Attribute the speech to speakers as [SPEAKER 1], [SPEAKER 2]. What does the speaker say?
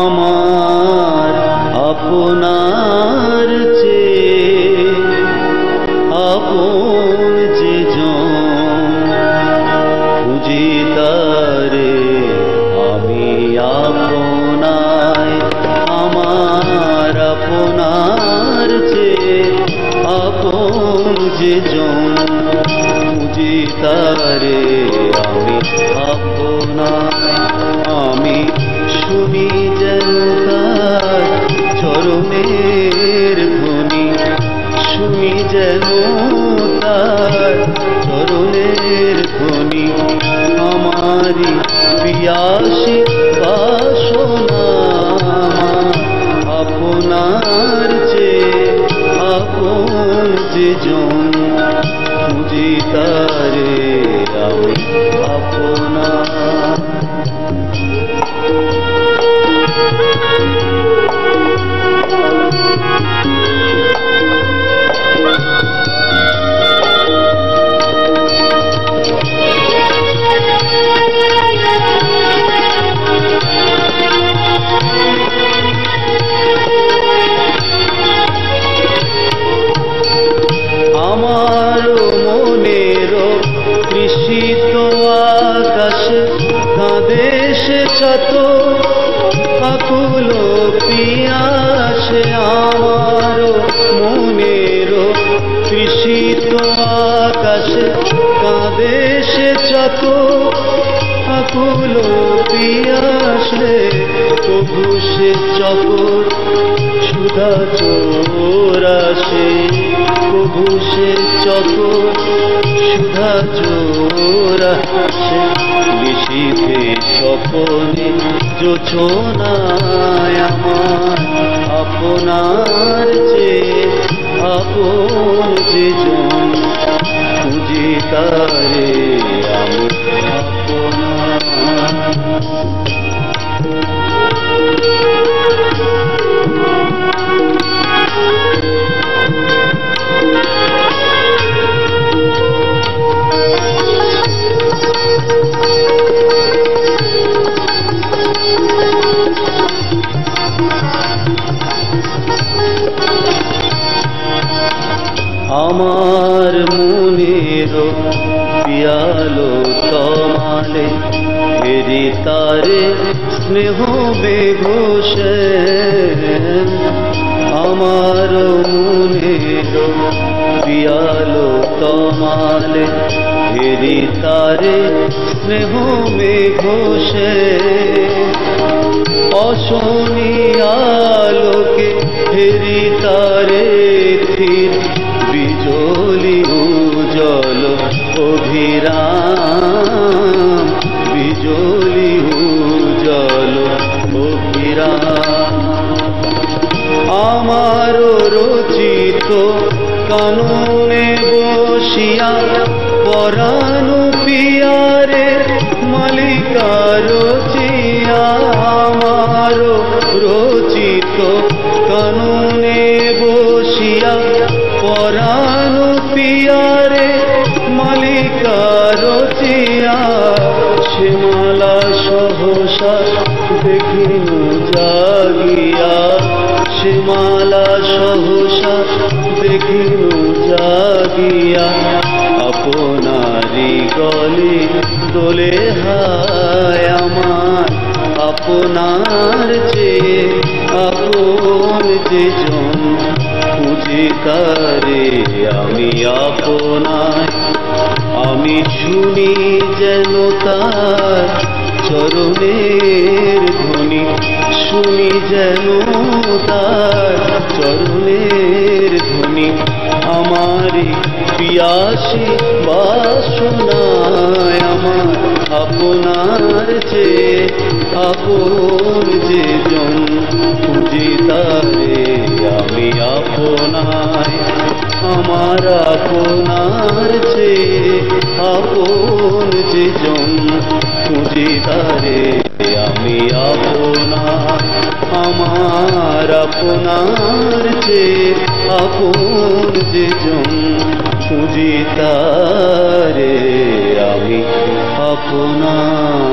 [SPEAKER 1] আমার আপনার চেয়ে আপন যে জন, খুঁজি তারে আমি আপনায়। আমার আপনার চেয়ে আপন যে জন, খুঁজি তারে আমি আপনায়। আমি শুনি যেন তার চরণের ধ্বনি, শুনি যেন তার চরণের ধ্বনি। আমারি পিয়াসী বাসনা আপনার চেয়ে আপন যে জন, খুঁজি তারে আমি আপনার। আমার মনের তৃষিত আকাশে কাঁদে সে শত আকুল পিয়াসে। আমার মনের তৃষিত আকাশে কাঁদে সে শত আকুল পিয়াসে। তবু সে চকর সুধা চোরাসে, প্রভু সে চকর সুধা চোরাসে। নিশীথে স্বপনে জোছনায় আমার আপনার চেয়ে আপন যে জন, খুঁজি তারে আমি আপনার। আমার মনের পিয়ালো তমালে ফেরি তারে স্নেহ বেঘোষে। আমার মনের পিয়ালো তমালে ফেরি তারে স্নেহ বেঘোষে। অশনি আলোকে ফেরি তারে স্থির বিজলি উজ্জ্বল অভিরাম, বিজলি উজ্জ্বল অভিরাম। আমার রচিত কাননে বসিয়া পরাণু পিয়ারে মালিকা রচিয়া। আমার রচিত কাননে বসিয়া পরাণু পিয়ারে মালিকা রচিয়া। সে মালা সহসা দেখিন জাগিয়া, সে মালা সহসা দেখিন জাগিয়া। আপনারি গলে দোলে হায় আমার আপনার চেয়ে আপন যে জন, খুঁজি তারে আমি আপনায়। আমি শুনি যেন তার চরণের ধ্বনি, শুনি যেন তার চরণের ধ্বনি। আমারি পিয়াসী বাসনায় আমার আপনার চেয়ে আপন যে জন, খুঁজি তারে আমি আপনায়। আমার আপনার চেয়ে আপন যে জন, খুঁজি তারে আমি আপনায়। আমার আপনার চেয়ে আপন যে জন, খুঁজি তারে আমি আপনার।